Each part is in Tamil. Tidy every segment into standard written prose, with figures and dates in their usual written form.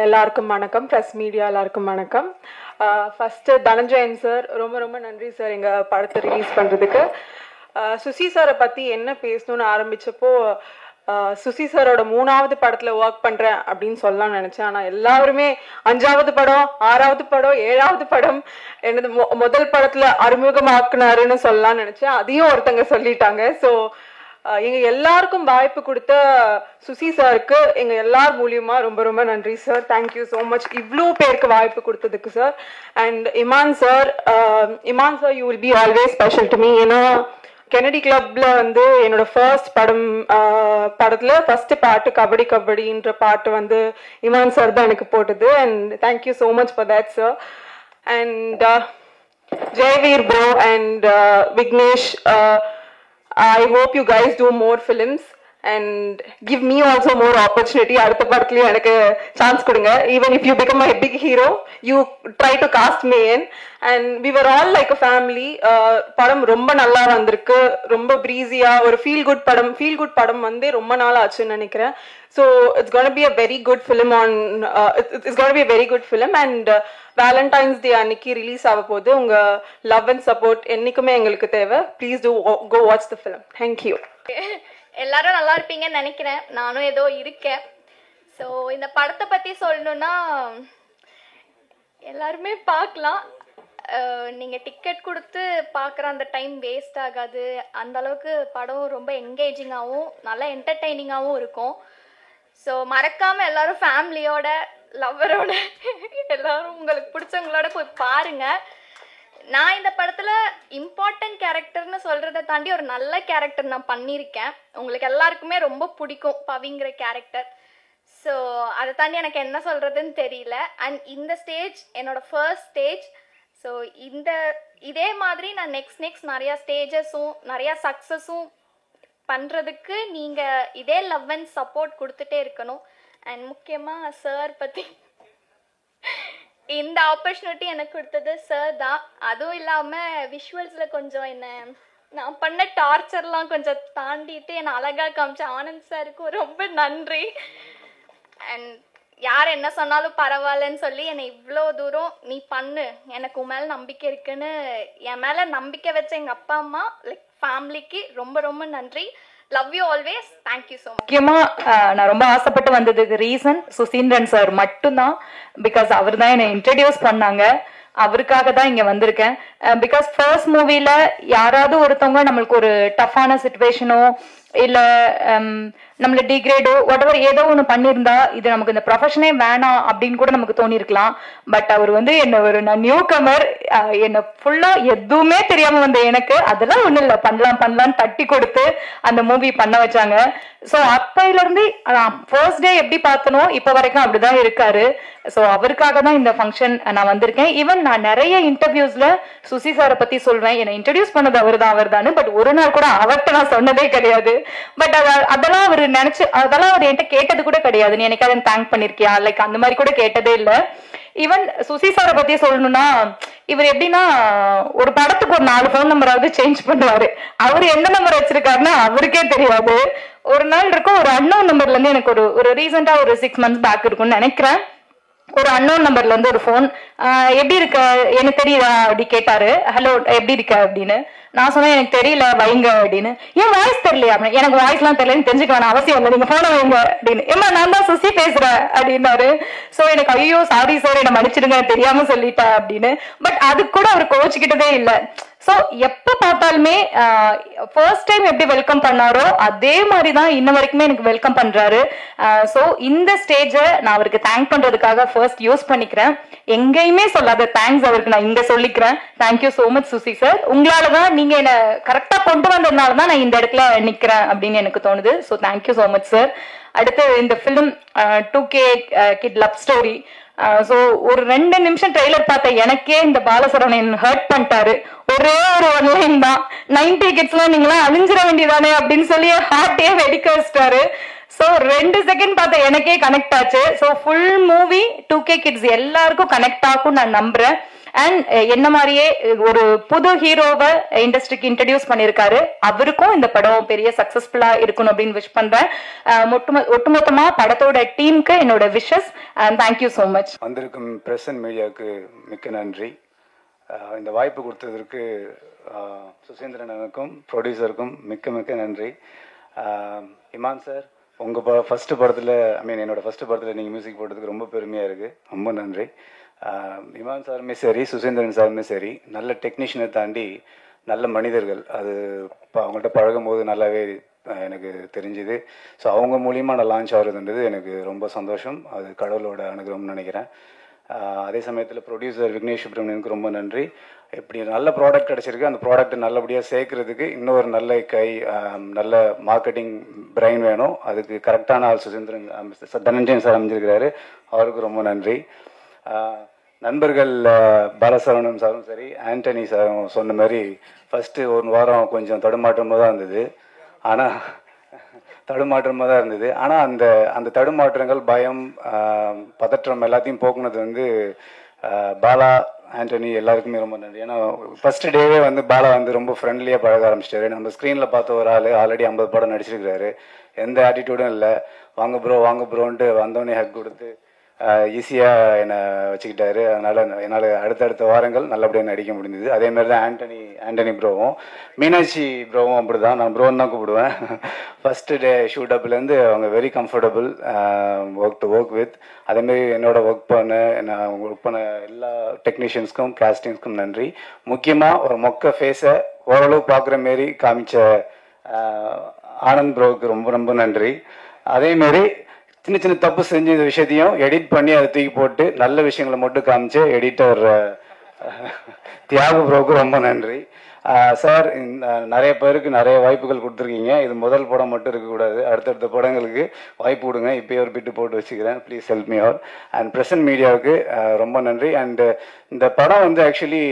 எல்லாருக்கும் வணக்கம். பிரஸ் மீடியா எல்லாருக்கும் வணக்கம். ஃபர்ஸ்ட் தனஞ்சயன் சார் ரொம்ப ரொம்ப நன்றி சார் எங்க படத்தை ரிலீஸ் பண்றதுக்கு. சுசி சாரை பத்தி என்ன பேசணும்னு ஆரம்பிச்சப்போ சுசி சாரோட 3வது படத்துல ஒர்க் பண்றேன் அப்படின்னு சொல்லலாம்னு நினைச்சேன். ஆனா எல்லாருமே 5வது படம், 6வது படம், 7வது படம் என்னது முதல் படத்துல அறிமுகமாக்குனாருன்னு சொல்லலாம்னு நினைச்சேன். அதையும் ஒருத்தங்க சொல்லிட்டாங்க. ஸோ எங்க எல்லாருக்கும் வாய்ப்பு கொடுத்த சுசி சாருக்கு எங்க எல்லார் மூலியமா ரொம்ப ரொம்ப நன்றி சார். தேங்க்யூ ஸோ மச் இவ்வளோ பேருக்கு வாய்ப்பு கொடுத்ததுக்கு sir. And Imman sir you will be always special to me. ஏன்னா கெனடி கிளப்ல வந்து என்னோட ஃபர்ஸ்ட் படத்துல ஃபர்ஸ்ட் பாட்டு கபடி கபடின்ற பாட்டு வந்து இமான் சார் தான் எனக்கு போட்டது. And thank you so much for that sir. And Jayaveer bro and Vignesh, I hope you guys do more films and give me also more opportunity. அடுத்த படத்துலயும் எனக்கு சான்ஸ் கொடுங்க. Even if you become a big hero, you try to cast me in. And we were all like a family. படம் ரொம்ப நல்லா வந்திருக்கு. ரொம்ப பிரீஸியா ஒரு ஃபீல் குட் படம் வந்து ரொம்ப நாள் ஆச்சுன்னு நினைக்கிறேன். So it's going to be a very good film it's going to be a very good film. And Valentine's Day அன்னைக்கு ரிலீஸ் ஆக போகுது. உங்க லவ் அண்ட் சப்போர்ட் என்னைக்குமே எங்களுக்கு தேவை. Please do go watch the film. Thank you. எல்லாரும் நல்லா இருப்பீங்கன்னு நினைக்கிறேன். நானும் ஏதோ இருக்கேன். ஸோ இந்த படத்தை பற்றி சொல்லணுன்னா எல்லாருமே பார்க்கலாம். நீங்கள் டிக்கெட் கொடுத்து பார்க்குற அந்த டைம் வேஸ்ட் ஆகாது. அந்த அளவுக்கு படம் ரொம்ப என்கேஜிங்காகவும் நல்லா என்டர்டெய்னிங்காகவும் இருக்கும். ஸோ மறக்காமல் எல்லாரும் ஃபேமிலியோட லவ்வரோட எல்லாரும் உங்களுக்கு பிடிச்சவங்களோட போய் பாருங்க. நான் இந்த படத்தில் இம்பார்ட்டன்ட் கேரக்டர்னு சொல்கிறத தாண்டி ஒரு நல்ல கேரக்டர் நான் பண்ணியிருக்கேன். உங்களுக்கு எல்லாருக்குமே ரொம்ப பிடிக்கும் பவிங்கிற கேரக்டர். ஸோ அதை தாண்டி எனக்கு என்ன சொல்கிறதுன்னு தெரியல. அண்ட் இந்த ஸ்டேஜ் என்னோட ஃபர்ஸ்ட் ஸ்டேஜ். ஸோ இதே மாதிரி நான் நெக்ஸ்ட் நிறையா ஸ்டேஜஸும் நிறையா சக்ஸஸும் பண்ணுறதுக்கு நீங்கள் இதே லவ் அண்ட் சப்போர்ட் கொடுத்துட்டே இருக்கணும். அண்ட் முக்கியமாக சார் பற்றி இந்த ஆப்பர்ச்சுனிட்டி எனக்கு கொடுத்தது சார் தான். அதுவும் இல்லாமல் விஷுவல்ஸில் கொஞ்சம் நான் பண்ண டார்ச்சர்லாம் கொஞ்சம் தாண்டிட்டு என்னை அழகாக காமிச்ச ஆனந்த் சாருக்கு ரொம்ப நன்றி. அண்ட் யார் என்ன சொன்னாலும் பரவாயில்லன்னு சொல்லி என்னை இவ்வளோ தூரம் நீ பண்ணு, எனக்கு உன் மேலே நம்பிக்கை இருக்குன்னு என் மேலே நம்பிக்கை வச்ச எங்கள் அப்பா அம்மா லைக் ஃபேமிலிக்கு ரொம்ப ரொம்ப நன்றி. Love you always. Thank you so much. முக்கியமாக நான் ரொம்ப ஆசைப்பட்டு வந்ததுக்கு ரீசன் சுசீந்திரன் சார் மட்டும்தான். பிகாஸ் அவர் தான் என்னை இன்ட்ரடியூஸ் பண்ணாங்க. அவருக்காக தான் இங்கே வந்திருக்கேன். பிகாஸ் ஃபர்ஸ்ட் மூவியில் யாராவது ஒருத்தவங்க நம்மளுக்கு ஒரு டஃப்பான சுச்சுவேஷனோ இல்லை நம்மள டிகிரேடோ வாட்டெவர் ஏதோ ஒன்று பண்ணியிருந்தா இது நமக்கு இந்த ப்ரொஃபஷனே வேணாம் அப்படின்னு கூட நமக்கு தோணியிருக்கலாம். பட் அவர் வந்து நான் நியூ கமர், என்னை ஃபுல்லாக எதுவுமே தெரியாமல் வந்த எனக்கு அதெல்லாம் ஒன்றும் இல்லை பண்ணலான்னு தட்டி கொடுத்து அந்த மூவி பண்ண வச்சாங்க. ஸோ அப்பையிலேருந்து ஃபர்ஸ்ட் டே எப்படி பார்த்தனோ இப்போ வரைக்கும் அப்படிதான் இருக்காரு. ஸோ அவருக்காக தான் இந்த ஃபங்க்ஷன் நான் வந்திருக்கேன். ஈவன் நான் நிறைய இன்டர்வியூஸ்ல சுசி சாரை பற்றி சொல்வேன். என்னை இன்ட்ரடியூஸ் பண்ணது அவர் தான். பட் ஒரு நாள் கூட அவர்கிட்ட நான் சொன்னதே கிடையாது. பட் அதெல்லாம் அவர் அதெல்லாம் அவர் என்கிட்ட கேட்டது கூட கிடையாது. நீ எனக்கு அதை தேங்க் பண்ணிருக்கியா லைக் அந்த மாதிரி கூட கேட்டதே இல்லை. ஈவன் சுசி சாரை பத்தி சொல்லணும்னா இவர் எப்படின்னா ஒரு படத்துக்கு ஒரு 4 ஃபோன் நம்பராவது சேஞ்ச் பண்ணுவாரு. அவர் எந்த நம்பர் வச்சிருக்காருன்னா அவருக்கே தெரியாது. ஒரு நாள் இருக்கும் ஒரு அன்னோன் நம்பர்ல இருந்து எனக்கு ஒரு ரீசெண்டா ஒரு 6 months பேக் இருக்கும்னு நினைக்கிறேன். ஒரு அன்னோன் நம்பர்ல இருந்து ஒரு ஃபோன், எப்படி இருக்க எனக்கு தெரியுதா அப்படி கேட்டாரு. ஹலோ எப்படி இருக்க அப்படின்னு நான் சொன்னேன் எனக்கு தெரியல வைங்க அப்படின்னு. ஏன் வாய்ஸ் தெரியலையா அப்படின்னு. எனக்கு வாய்ஸ் எல்லாம் தெரியலன்னு தெரிஞ்சுக்க வேணாம் அவசியம் இல்லை, நீங்க போன வைங்க அப்படின்னு. ஏமா நான் தான் சுசி பேசுறேன் அப்படின்னாரு. ஸோ எனக்கு ஐயோ சாரி சார் என்னை மன்னிச்சிடுங்க தெரியாம சொல்லிட்டேன் அப்படின்னு. பட் அதுக்கு கூட அவர் கோச்சிக்கிட்டதே இல்லை. ஸோ எப்போ பார்த்தாலுமே ஃபர்ஸ்ட் டைம் எப்படி வெல்கம் பண்ணாரோ அதே மாதிரி தான் இன்ன வரைக்குமே எனக்கு வெல்கம் பண்றாரு. ஸோ இந்த ஸ்டேஜை நான் அவருக்கு தேங்க் பண்றதுக்காக ஃபர்ஸ்ட் யூஸ் பண்ணிக்கிறேன். எங்கேயுமே சொல்லாத தேங்க்ஸ் அவருக்கு நான் இங்க சொல்லிக்கிறேன். Thank you so much Susi sir. உங்களால தான் நீங்க என்னை கரெக்டா கொண்டு வந்ததுனால தான் நான் இந்த இடத்துல நிக்கிறேன் அப்படின்னு எனக்கு தோணுது. So thank you so much sir. அடுத்து இந்த film 2K kid love story. So ஒரு 2 நிமிஷம் ட்ரெய்லர் பார்த்த எனக்கே இந்த பாலசரவணன் ஹர்ட் பண்ணிட்டாரு. ஒரே ஒரு ஒன்லைன் தான் 90 கிட்ஸ்லாம் நீங்களாம் அழிஞ்சிட வேண்டியதானே அப்படின்னு சொல்லி ஹார்ட்டே வெடிக்க வச்சிட்டாரு. ஸோ 2 செகண்ட் பார்த்த எனக்கே கனெக்ட் ஆச்சு. So full movie 2K kids எல்லாருக்கும் கனெக்ட் ஆகும் நான் நம்புறேன். அண்ட் என்ன மாதிரியே ஒரு புது ஹீரோவை இண்டஸ்ட்ரிக்கு இன்ட்ரடியூஸ் பண்ணியிருக்காரு. அவருக்கும் இந்த படம் பெரிய சக்சஸ்ஃபுல்லா இருக்கணும் அப்படின்னு விஷ் பண்றேன். ஒட்டுமொத்தமா படத்தோட டீமுக்கு என்னோட wishes and thank you so much. வந்திருக்கும் பிரஸ் அண்ட் மீடியாவுக்கு மிக்க நன்றி. இந்த வாய்ப்பு கொடுத்ததற்கு சுசீந்திரனுக்கும் ப்ரொடியூசருக்கும் மிக்க மிக்க நன்றி. இமான் சார், உங்கள் ஃபஸ்ட்டு படத்தில் என்னோட ஃபஸ்ட்டு படத்தில் நீங்கள் மியூசிக் போட்டதுக்கு ரொம்ப பெருமையாக இருக்குது. ரொம்ப நன்றி. இமான் சாருமே சரி, சுசீந்திரன் சாருமே சரி, நல்ல டெக்னீஷியனை தாண்டி நல்ல மனிதர்கள். அது இப்போ அவங்கள்ட்ட பழகும் போது நல்லாவே எனக்கு தெரிஞ்சுது. ஸோ அவங்க மூலியமாக நான் லான்ச் ஆகுறதுன்றது எனக்கு ரொம்ப சந்தோஷம். அது கடவுளோட அனுகிரகம்னு நினைக்கிறேன். அதே சமயத்தில் ப்ரொடியூசர் விக்னேஷ் சுப்ரமணியனுக்கு ரொம்ப நன்றி. இப்படி நல்ல ப்ராடக்ட் கிடச்சிருக்கு, அந்த ப்ராடக்ட்டை நல்லபடியாக சேர்க்கறதுக்கு இன்னொரு நல்ல நல்ல மார்க்கெட்டிங் பிரெயின் வேணும். அதுக்கு கரெக்டான ஆள் சுசீந்திரன் தனஞ்சயன் சார் அமைஞ்சிருக்கிறாரு. அவருக்கு ரொம்ப நன்றி. நண்பர்கள் பாலசரவணன் சாரும் சரி, ஆண்டனி சாரும் சொன்ன மாதிரி ஃபஸ்ட்டு ஒரு வாரம் கொஞ்சம் தடுமாற்றமாக தான் இருந்தது. ஆனால் அந்த தடுமாற்றங்கள், பயம், பதற்றம் எல்லாத்தையும் போக்குனது வந்து பாலா, ஆண்டனி எல்லாருக்குமே ரொம்ப நன்றி. ஏன்னா ஃபர்ஸ்ட் டேவே வந்து பாலா வந்து ரொம்ப ஃப்ரெண்ட்லியாக பழக ஆரம்பிச்சிட்டாரு. நம்ம ஸ்க்ரீனில் பார்த்த ஒரு ஆள் ஆல்ரெடி 50 படம் நடிச்சிருக்கிறாரு. எந்த ஆட்டிடியூடும் இல்லை. வாங்க ப்ரோன்ட்டு வந்தோடனே ஹக் கொடுத்து ஈஸியாக என்னை வச்சுக்கிட்டாரு. அதனால் என்னால் அடுத்தடுத்த வாரங்கள் நல்லபடியாக நடிக்க முடிஞ்சது. அதேமாதிரி தான் ஆண்டனி ப்ரோவும், மீனாட்சி ப்ரோவும் அப்படி தான். நான் ப்ரோன்னு தான் கூப்பிடுவேன். ஃபஸ்ட்டு டே ஷூட் அப்லேருந்து அவங்க வெரி கம்ஃபர்டபுள் ஒர்க் வித். அதேமாரி என்னோட ஒர்க் பண்ண எல்லா டெக்னீஷியன்ஸ்க்கும் கேஸ்டிங்ஸ்க்கும் நன்றி. முக்கியமாக ஒரு மொக்க ஃபேஸை ஓரளவு பார்க்குற மாரி காமிச்ச ஆனந்த் ப்ரோவுக்கு ரொம்ப ரொம்ப நன்றி. அதேமாரி சின்ன சின்ன தப்பு செஞ்ச இந்த விஷயத்தையும் எடிட் பண்ணி அதை தூக்கி போட்டு நல்ல விஷயங்களை மட்டும் காமிச்சு எடிட்டர் தியாக ப்ரோவுக்கு ரொம்ப நன்றி. சார், நிறைய பேருக்கு நிறைய வாய்ப்புகள் கொடுத்துருக்கீங்க. இது முதல் படம் மட்டும் இருக்கக்கூடாது. அடுத்தடுத்த படங்களுக்கு வாய்ப்பு கொடுங்க. இப்போயே ஒரு பிட்டு போட்டு வச்சுக்கிறேன். Please help me out. And present மீடியாவுக்கு ரொம்ப நன்றி. அண்டு இந்த படம் வந்து ஆக்சுவலி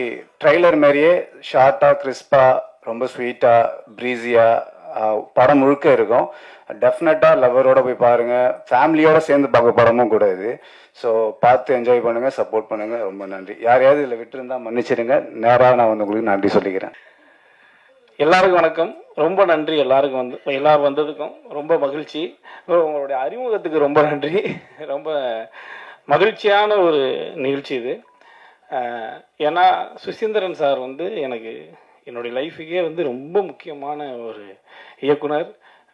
ட்ரைலர் மாதிரியே ஷார்ட்டாக, கிறிஸ்பாக, ரொம்ப ஸ்வீட்டாக, ப்ரீஸியாக படம் முழுக்க இருக்கும். டெஃபினட்டாக லவரோட போய் பாருங்கள். ஃபேமிலியோட சேர்ந்து பார்க்க படமும் கூட இது. ஸோ பார்த்து என்ஜாய் பண்ணுங்கள், சப்போர்ட் பண்ணுங்கள். ரொம்ப நன்றி. யாரையாவது இதில் விட்டுருந்தா மன்னிச்சிடுங்க. நேராக நான் வந்து உங்களுக்கு நன்றி சொல்லிக்கிறேன். எல்லாருக்கும் வணக்கம். ரொம்ப நன்றி எல்லாரும் வந்ததுக்கும் ரொம்ப மகிழ்ச்சி. உங்களுடைய அறிமுகத்துக்கு ரொம்ப நன்றி. ரொம்ப மகிழ்ச்சியான ஒரு நிகழ்ச்சி இது. ஏன்னா சுசீந்திரன் சார் வந்து எனக்கு என்னுடைய லைஃபுக்கே வந்து ரொம்ப முக்கியமான ஒரு இயக்குனர்,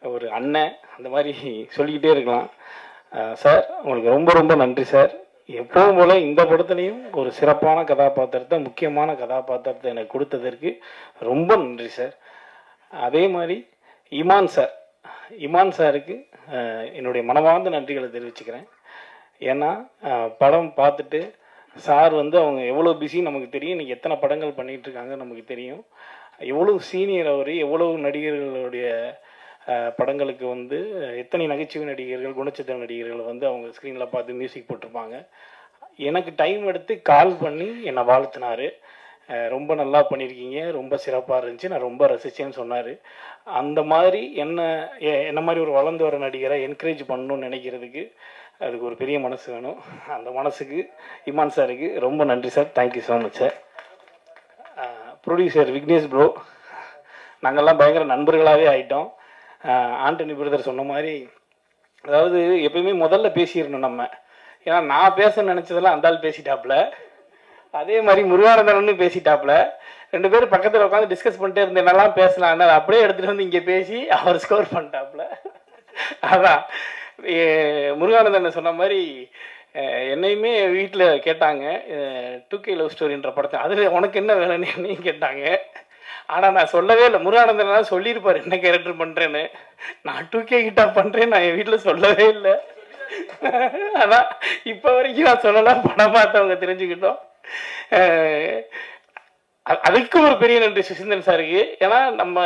ஒரு அண்ணன், அந்த மாதிரி சொல்லிக்கிட்டே இருக்கலாம். சார், உங்களுக்கு ரொம்ப ரொம்ப நன்றி சார். எப்பவும் போல இந்த படத்துலையும் ஒரு சிறப்பான கதாபாத்திரத்தை, முக்கியமான கதாபாத்திரத்தை எனக்கு கொடுத்ததற்கு ரொம்ப நன்றி சார். அதே மாதிரி இமான் சாருக்கு என்னுடைய மனமார்ந்த நன்றிகளை தெரிவிச்சுக்கிறேன். ஏன்னா படம் பார்த்துட்டு சார் வந்து அவங்க எவ்வளோ பிஸி நமக்கு தெரியும். இன்றைக்கி எத்தனை படங்கள் பண்ணிகிட்டு இருக்காங்க நமக்கு தெரியும். எவ்வளோ சீனியர் அவர், எவ்வளவு நடிகர்களுடைய படங்களுக்கு வந்து எத்தனை நகைச்சுவை நடிகர்கள், குணச்சித்திர நடிகர்கள் வந்து அவங்க ஸ்க்ரீனில் பார்த்து மியூசிக் போட்டிருப்பாங்க. எனக்கு டைம் எடுத்து கால் பண்ணி என்னை வாழ்த்தினார். ரொம்ப நல்லா பண்ணியிருக்கீங்க, ரொம்ப சிறப்பாக இருந்துச்சு, நான் ரொம்ப ரசித்தேன்னு சொன்னார். அந்த மாதிரி என்ன மாதிரி ஒரு வளர்ந்து வர நடிகரை என்கரேஜ் பண்ணணும்னு நினைக்கிறதுக்கு அதுக்கு ஒரு பெரிய மனசு வேணும். அந்த மனசுக்கு இமான் சாருக்கு ரொம்ப நன்றி sir. Thank you so much sir. Producer Vignesh bro, நாங்கள்லாம் பயங்கர நண்பர்களாகவே ஆகிட்டோம். ஆண்டனி பிரதர் சொன்ன மாதிரி, அதாவது எப்பயுமே முதல்ல பேசிடணும் நம்ம. ஏன்னா நான் பேச நினச்சதெல்லாம் அந்த ஆள் பேசிட்டாப்புல, அதே மாதிரி முருகானந்தன் பேசிட்டாப்புல. 2 பேரும் பக்கத்தில் உட்காந்து டிஸ்கஸ் பண்ணிட்டே இருந்தேன், என்னெல்லாம் பேசலாம், அப்படியே எடுத்துகிட்டு வந்து இங்கே பேசி அவர் ஸ்கோர் பண்ணிட்டாப்புல. அதான் முருகானந்தன் சொன்ன மாதிரி என்னையுமே வீட்டில் கேட்டாங்க 2K லவ் ஸ்டோரின்ற படத்தை, அதில் உனக்கு என்ன வேலைன்னு கேட்டாங்க. ஆனால் நான் சொல்லவே இல்லை. முருகானந்தன் சொல்லியிருப்பார் என்ன கேரக்டர் பண்ணுறேன்னு. நான் 2K கிட்டா பண்ணுறேன்னு நான் என் வீட்டில் சொல்லவே இல்லை. அதான் இப்போ வரைக்கும் நான் சொல்லலாம், படம் பார்த்தவங்க தெரிஞ்சுக்கிட்டோம். அதுக்கு ஒரு பெரிய நன்றி சுசீந்திரன் சாருக்கு. ஏன்னா நம்ம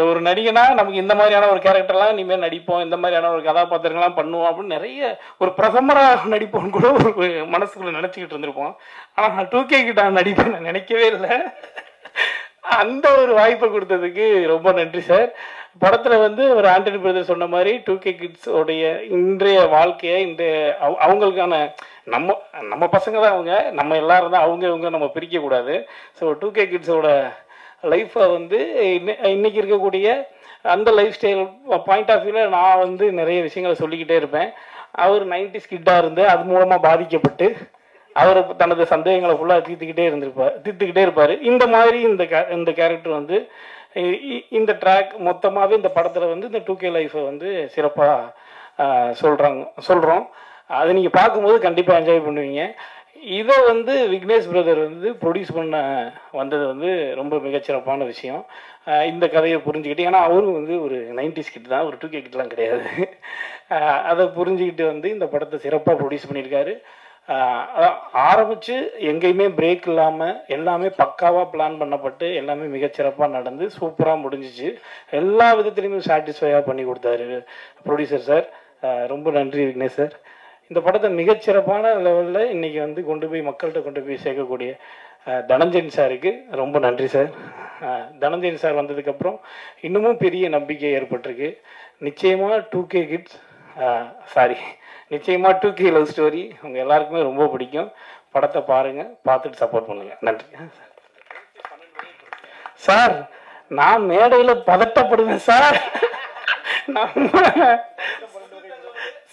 ஒரு நடிகனா நமக்கு இந்த மாதிரியான ஒரு கேரக்டர்லாம் இனிமேல் நடிப்போம், இந்த மாதிரியான ஒரு கதாபாத்திரங்கள்லாம் பண்ணுவோம் அப்படின்னு நிறைய ஒரு பிரதமராக நடிப்போம்னு கூட ஒரு மனசுக்குள்ள நினச்சிக்கிட்டு இருந்திருப்போம். ஆனால் நான் 2K கிட்ட நடிப்பேன் நான் நினைக்கவே இல்லை. அந்த ஒரு வாய்ப்பை கொடுத்ததுக்கு ரொம்ப நன்றி சார். படத்தில் வந்து ஒரு ஆண்டனி பிரதர் சொன்ன மாதிரி 2K கிட்ஸோடைய இன்றைய வாழ்க்கையை அவங்களுக்கான நம்ம பசங்க தான் அவங்க, நம்ம எல்லாரும் தான் அவங்க நம்ம பிரிக்கக்கூடாது. ஸோ 2K கிட்ஸோட லைஃப்பை வந்து இன்னைக்கு இருக்கக்கூடிய அந்த லைஃப் ஸ்டைல் பாயிண்ட் ஆஃப் வியூவில் நான் வந்து நிறைய விஷயங்களை சொல்லிக்கிட்டே இருப்பேன். அவர் 90s கிட்டாக இருந்து அது மூலமாக பாதிக்கப்பட்டு அவர் தனது சந்தேகங்களை ஃபுல்லாக தீர்த்துக்கிட்டே இருப்பார். இந்த மாதிரி இந்த கேரக்டர் வந்து இந்த ட்ராக் மொத்தமாகவே இந்த படத்தில் வந்து இந்த 2K லைஃப்பை வந்து சிறப்பாக சொல்கிறோம். அதை நீங்கள் பார்க்கும்போது கண்டிப்பாக என்ஜாய் பண்ணுவீங்க. இதை வந்து விக்னேஷ் பிரதர் வந்து ப்ரொடியூஸ் பண்ண வந்தது வந்து ரொம்ப மிகச்சிறப்பான விஷயம். இந்த கதையை புரிஞ்சுக்கிட்டு, ஏன்னா அவரும் வந்து ஒரு 90s கிட் தான், ஒரு 2K கிட்லாம் கிடையாது. அதை புரிஞ்சுக்கிட்டு வந்து இந்த படத்தை சிறப்பாக ப்ரொடியூஸ் பண்ணியிருக்காரு. ஆரம்பித்து எங்கேயுமே பிரேக் இல்லாமல் எல்லாமே பக்காவாக பிளான் பண்ணப்பட்டு எல்லாமே மிகச்சிறப்பாக நடந்து சூப்பராக முடிஞ்சிச்சு. எல்லா விதத்துலையுமே சாட்டிஸ்ஃபையாக பண்ணி கொடுத்தாரு ப்ரொடியூசர் சார். ரொம்ப நன்றி விக்னேஷ் சார். இந்த படத்தை மிகச்சிறப்பான லெவலில் இன்றைக்கி வந்து மக்கள்கிட்ட கொண்டு போய் சேர்க்கக்கூடிய தனஞ்சயன் சாருக்கு ரொம்ப நன்றி சார். தனஞ்சயன் சார் வந்ததுக்கப்புறம் இன்னமும் பெரிய நம்பிக்கை ஏற்பட்டிருக்கு. நிச்சயமாக 2K கிட்ஸ் நிச்சயமாக 2K லவ் ஸ்டோரி உங்கள் எல்லாருக்குமே ரொம்ப பிடிக்கும். படத்தை பாருங்கள், பார்த்துட்டு சப்போர்ட் பண்ணுங்கள். நன்றி சார். நான் மேடையில் பதட்டப்படுவேன் சார்.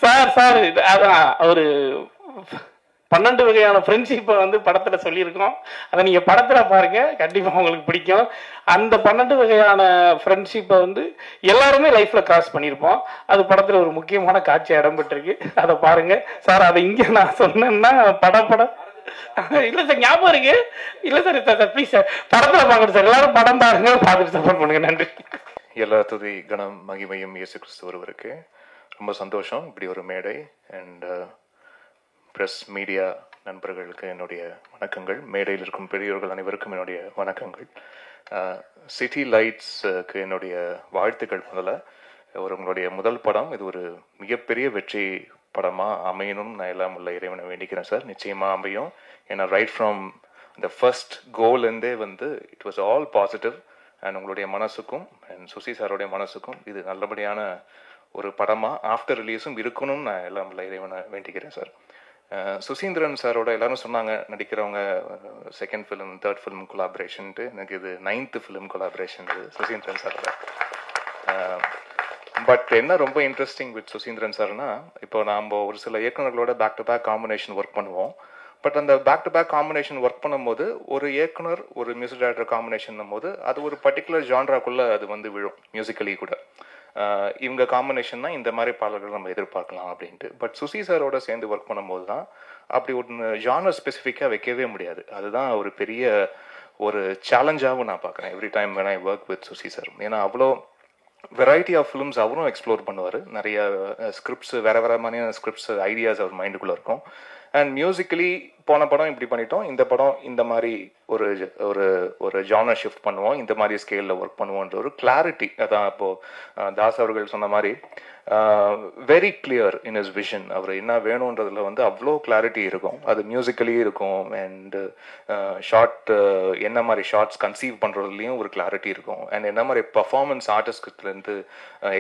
சார் அதான் ஒரு 12 வகையான ஃப்ரெண்ட்ஷிப்பை வந்து படத்தில் சொல்லியிருக்கோம். அதை நீங்கள் படத்தில் பாருங்கள், கண்டிப்பாக உங்களுக்கு பிடிக்கும். அந்த 12 வகையான ஃப்ரெண்ட்ஷிப்பை வந்து எல்லாருமே லைஃப்பில் கிராஸ் பண்ணியிருப்போம். அது படத்தில் ஒரு முக்கியமான காட்சி இடம்பெற்றிருக்கு. அதை பாருங்கள் சார். அதை இங்கே நான் சொன்னேன்னா படம் இல்லை சார், ஞாபகம் இருக்கு. இல்லை சார் ப்ளீஸ் சார் படத்தில் பார்க்கணும் சார். எல்லாரும் படம் பாருங்க, பார்த்துட்டு சப்போர்ட் பண்ணுங்க. நன்றி. எல்லா துதி கணம் மகிமையும் இயேசு கிறிஸ்து ஒருவருக்கு. ரொம்ப சந்தோஷம் இப்படி ஒரு மேடை. அண்ட் ப்ரெஸ் மீடியா நண்பர்களுக்கு என்னுடைய வணக்கங்கள். மேடையில் இருக்கும் பெரியோர்கள் அனைவருக்கும் என்னுடைய வணக்கங்கள். சிட்டி லைட்ஸுக்கு என்னுடைய வாழ்த்துக்கள். முதல்ல உங்களுடைய முதல் படம் இது ஒரு மிகப்பெரிய வெற்றி படமாக அமையணும் நான் எல்லாம் உள்ள இறைவனை வேண்டிக்கிறேன் சார். நிச்சயமாக அமையும். ஏன்னா ரைட் ஃப்ரம் இந்த ஃபர்ஸ்ட் கோல்லேருந்தே வந்து it was all positive. And உங்களுடைய மனசுக்கும் அண்ட் சுசி சாரோடைய மனசுக்கும் இது நல்லபடியான ஒரு படமாக ஆஃப்டர் ரிலீஸும் இருக்கணும்னு நான் எல்லாம் உள்ள இறைவனை வேண்டிக்கிறேன் சார். சுசீந்திரன் சாரோட எல்லாரும் சொன்னாங்க நடிக்கிறவங்க செகண்ட் ஃபிலிம், தேர்ட் ஃபிலிம் கொலாபரேஷன்ட்டு. எனக்கு இது 9th ஃபிலிம் கொலாபரேஷன் இது சுசீந்திரன் சாரோட. பட் என்ன ரொம்ப இன்ட்ரெஸ்டிங் வித் சுசீந்திரன் சார்னா, இப்போ நாம் ஒரு சில இயக்குநர்களோட back to back combination work பண்ணுவோம். பட் அந்த back to back combination work பண்ணும்போது ஒரு இயக்குனர் ஒரு மியூசிக் டைரக்டர் காம்பினேஷன் போது அது ஒரு பர்டிகுலர் ஜான்ராக்குள்ளே அது வந்து விழும். மியூசிக்கலி கூட இவங்க காம்பினேஷன்னா இந்த மாதிரி பாடல்கள் நம்ம எதிர்பார்க்கலாம் அப்படின்ட்டு. பட் சுசி சாரோட சேர்ந்து ஒர்க் பண்ணும்போது தான் அப்படி ஒன்று ஜானர் ஸ்பெசிஃபிக்காக வைக்கவே முடியாது. அதுதான் ஒரு பெரிய ஒரு சேலஞ்சாகவும் நான் பார்க்குறேன் every time when I work with Susi sir. ஏன்னா அவ்வளோ வெரைட்டி ஆஃப் ஃபிலிம்ஸ் அவரும் எக்ஸ்ப்ளோர் பண்ணுவார். நிறைய ஸ்கிரிப்ட்ஸ் வேறு மாதிரியான ஸ்கிரிப்ட்ஸ் ஐடியாஸ் அவர் மைண்டுக்குள்ளே இருக்கும். அண்ட் மியூசிக்கலி போன படம் இப்படி பண்ணிட்டோம், இந்த படம் இந்த மாதிரி ஒரு ஒரு ஒரு ஜானர் ஷிஃப்ட் பண்ணுவோம், இந்த மாதிரி ஸ்கேலில் ஒர்க் பண்ணுவோன்ற ஒரு கிளாரிட்டி. அதான் இப்போது தாஸ் அவர்கள் சொன்ன மாதிரி very clear in his vision. அவர் என்ன வேணுன்றதுல வந்து அவ்வளோ கிளாரிட்டி இருக்கும். அது மியூசிக்கலி இருக்கும். அண்டு ஷார்ட் என்ன மாதிரி ஷார்ட்ஸ் கன்சீவ் பண்ணுறதுலையும் ஒரு கிளாரிட்டி இருக்கும். அண்ட் என்ன மாதிரி பர்ஃபார்மன்ஸ் ஆர்டிஸ்ட்லேருந்து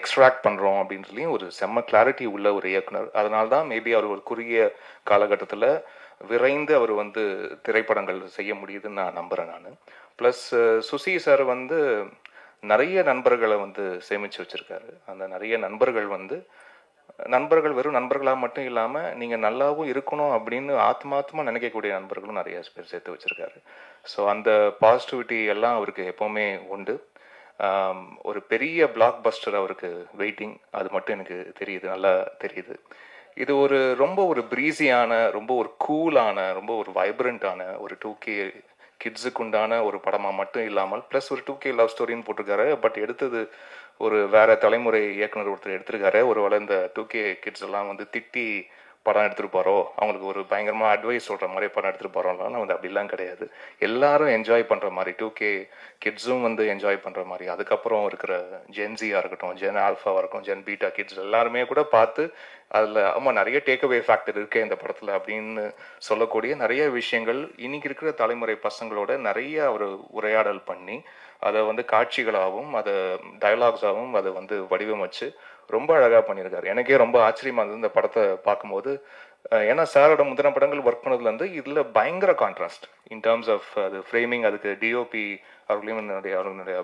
எக்ஸ்ட்ராக்ட் பண்ணுறோம் அப்படின்றதுலையும் ஒரு செம்ம கிளாரிட்டி உள்ள ஒரு இயக்குனர். அதனால தான் மேபி அவர் ஒரு குறுகிய காலகட்டத்தில் விரைந்து அவர் வந்து திரைப்படங்கள் செய்ய முடியுதுன்னு நான் நம்புகிறேன் நான். ப்ளஸ் சுசி சார் வந்து நிறைய நண்பர்களை வந்து சேமித்து வச்சுருக்காரு. அந்த நிறைய நண்பர்கள் வெறும் நண்பர்களாக மட்டும் இல்லாமல் நீங்கள் நல்லாவும் இருக்கணும் அப்படின்னு ஆத்மாத்மா நினைக்கக்கூடிய நண்பர்களும் நிறைய பேர் சேர்த்து வச்சுருக்காரு. ஸோ அந்த பாசிட்டிவிட்டி எல்லாம் அவருக்கு எப்போவுமே உண்டு. ஒரு பெரிய பிளாக் பஸ்டர் அவருக்கு வெயிட்டிங், அது மட்டும் எனக்கு தெரியுது, நல்லா தெரியுது. இது ரொம்ப ஒரு ப்ரீஸியான, ரொம்ப ஒரு கூலான, ரொம்ப ஒரு வைப்ரண்ட்டான ஒரு 2K கிட்ஸுக்கு உண்டான ஒரு படமாக மட்டும் இல்லாமல் ப்ளஸ் ஒரு 2K லவ் ஸ்டோரின்னு போட்டிருக்காரு. பட் எடுத்தது ஒரு வேற தலைமுறை இயக்குனர் ஒருத்தர் எடுத்திருக்காரு. ஒருவேளை இந்த 2K கிட்ஸ் எல்லாம் வந்து திட்டி படம் எடுத்துகிட்டு போகிறோம், அவங்களுக்கு ஒரு பயங்கரமாக அட்வைஸ் சொல்கிற மாதிரி படம் எடுத்துகிட்டு போகிறோம்லாம் வந்து அப்படிலாம் கிடையாது. எல்லாரும் என்ஜாய் பண்ணுற மாதிரி, 2K கிட்ஸும் வந்து என்ஜாய் பண்ணுற மாதிரி, அதுக்கப்புறம் இருக்கிற ஜென்சியாக இருக்கட்டும், ஜென் ஆல்ஃபாவாக இருக்கட்டும், ஜென் பீட்டா கிட்ஸ் எல்லாருமே கூட பார்த்து அதில் ஆமாம் நிறைய டேக்அவே ஃபேக்டர் இருக்கு இந்த படத்தில் அப்படின்னு சொல்லக்கூடிய நிறைய விஷயங்கள் இன்னைக்கு இருக்கிற தலைமுறை பசங்களோட நிறைய ஒரு உரையாடல் பண்ணி அதை வந்து காட்சிகளாகவும் அதை டயலாக்ஸாகவும் அதை வந்து வடிவமைச்சு ரொம்ப அழகாக பண்ணியிருக்காரு. எனக்கே ரொம்ப ஆச்சரியமாக இருந்தது இந்த படத்தை பார்க்கும்போது. ஏன்னா சாரோட முந்தின படங்கள் ஒர்க் பண்ணதுலேருந்து இதில் பயங்கர கான்ட்ராஸ்ட் இன் டேர்ம்ஸ் ஆஃப் அது ஃப்ரேமிங். அதுக்கு டிஓபி அவர்களையும் அவர்களுடைய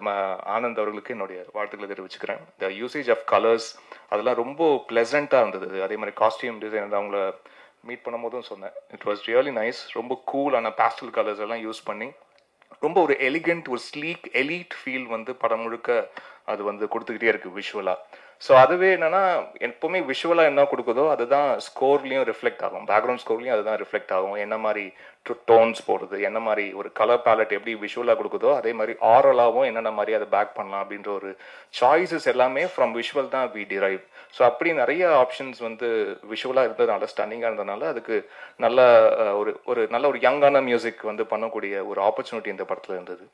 ஆனந்த் அவர்களுக்கு என்னுடைய வாழ்த்துக்களை தெரிவிச்சுக்கிறேன். த யூசேஜ் ஆஃப் கலர்ஸ் அதெல்லாம் ரொம்ப ப்ளசண்ட்டாக இருந்தது. அதே மாதிரி காஸ்டியூம் டிசைன் அவங்கள மீட் பண்ணும் போதும் சொன்னேன், இட் வாஸ் ரியலி நைஸ். ரொம்ப கூலான பேஸ்டல் கலர்ஸ் எல்லாம் யூஸ் பண்ணி ரொம்ப ஒரு எலிகண்ட் ஒரு ஸ்லீக் எலீட் ஃபீல் வந்து படம் முழுக்க அது வந்து கொடுத்துக்கிட்டே இருக்கு விஷுவலாக. ஸோ அதுவே என்னன்னா எப்பவுமே விஷுவலாக என்ன கொடுக்குதோ அதுதான் ஸ்கோர்லையும் ரிஃப்ளெக்ட் ஆகும், பேக்ரவுண்ட் ஸ்கோர்லையும் அதுதான் ரிஃப்ளெக்ட் ஆகும். என்ன மாதிரி டோன்ஸ் போடுறது, என்ன மாதிரி ஒரு கலர் பேலட் எப்படி விஷுவலாக கொடுக்குதோ அதே மாதிரி ஆரலாகவும் என்னென்ன மாதிரி அதை பேக் பண்ணலாம் அப்படின்ற ஒரு சாய்ஸஸ் எல்லாமே ஃப்ரம் விஷுவல் தான் வி டிரைவ். ஸோ அப்படி நிறைய ஆப்ஷன்ஸ் வந்து விஷுவலாக இருந்ததுனால ஸ்டன்னிங்காக இருந்ததுனால அதுக்கு நல்ல ஒரு நல்ல ஒரு யங்கான மியூசிக் வந்து பண்ணக்கூடிய ஒரு ஆப்பர்ச்சுனிட்டி இந்த படத்தில் இருந்தது.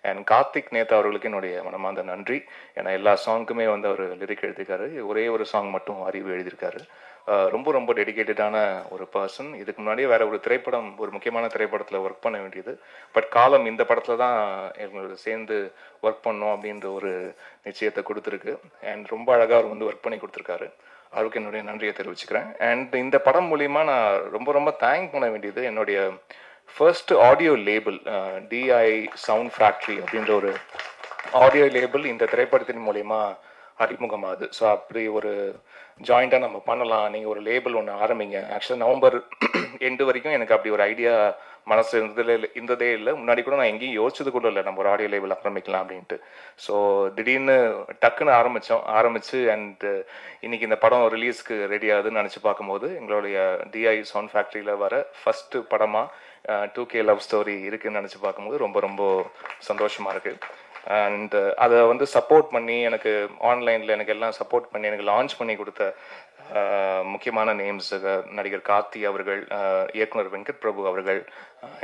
அண்ட் கார்த்திக் நேதா அவர்களுக்கு என்னுடைய மனமார்ந்த நன்றி. ஏன்னா எல்லா சாங்குக்குமே வந்து அவர் லிரிக் எழுதியிருக்காரு, ஒரே ஒரு சாங் மட்டும் அறிவு எழுதியிருக்காரு. ரொம்ப ரொம்ப டெடிகேட்டடான ஒரு பர்சன். இதுக்கு முன்னாடியே வேற ஒரு திரைப்படம், ஒரு முக்கியமான திரைப்படத்தில் ஒர்க் பண்ண வேண்டியது, பட் காலம் இந்த படத்தில் தான் எங்களோட சேர்ந்து ஒர்க் பண்ணோம் அப்படின்ற ஒரு நிச்சயத்தை கொடுத்துருக்கு. அண்ட் ரொம்ப அழகாக அவர் வந்து ஒர்க் பண்ணி கொடுத்துருக்காரு. அவருக்கு என்னுடைய நன்றியை தெரிவிச்சுக்கிறேன். அண்ட் இந்த படம் மூலிமா நான் ரொம்ப ரொம்ப தேங்க் பண்ண வேண்டியது என்னுடைய first audio label DI sound factory அப்படின்ற ஒரு ஆடியோ லேபிள் இந்த திரைப்படத்தின் மூலிமா அறிமுகமாகுது. ஸோ அப்படி ஒரு ஜாயிண்டாக நம்ம பண்ணலாம், நீங்கள் ஒரு லேபிள் ஒன்று ஆரம்பிங்க. ஆக்சுவலாக நவம்பர் எண்டு வரைக்கும் எனக்கு அப்படி ஒரு ஐடியா மனசு இருந்ததே இல்லை. முன்னாடி கூட நான் எங்கேயும் யோசிச்சது கூட இல்லை நம்ம ஒரு ஆடியோ லேபிள் ஆரம்பிக்கலாம் அப்படின்ட்டு. ஸோ திடீர்னு டக்குன்னு ஆரம்பிச்சு அண்ட் இன்னைக்கு இந்த படம் ரிலீஸ்க்கு ரெடி ஆகுதுன்னு நினச்சி பார்க்கும்போது எங்களுடைய டிஐ சவுண்ட் ஃபேக்ட்ரியில் வர ஃபர்ஸ்ட் படமாக 2K லவ் ஸ்டோரி இருக்குன்னு நினச்சி பார்க்கும்போது ரொம்ப ரொம்ப சந்தோஷமாக இருக்குது. அண்ட் அதை வந்து சப்போர்ட் பண்ணி எனக்கு ஆன்லைனில் எனக்கு எல்லாம் சப்போர்ட் பண்ணி எனக்கு லான்ச் பண்ணி கொடுத்த முக்கியமான நேம்ஸ் நடிகர் கார்த்தி அவர்கள், இயக்குனர் வெங்கட் பிரபு அவர்கள்,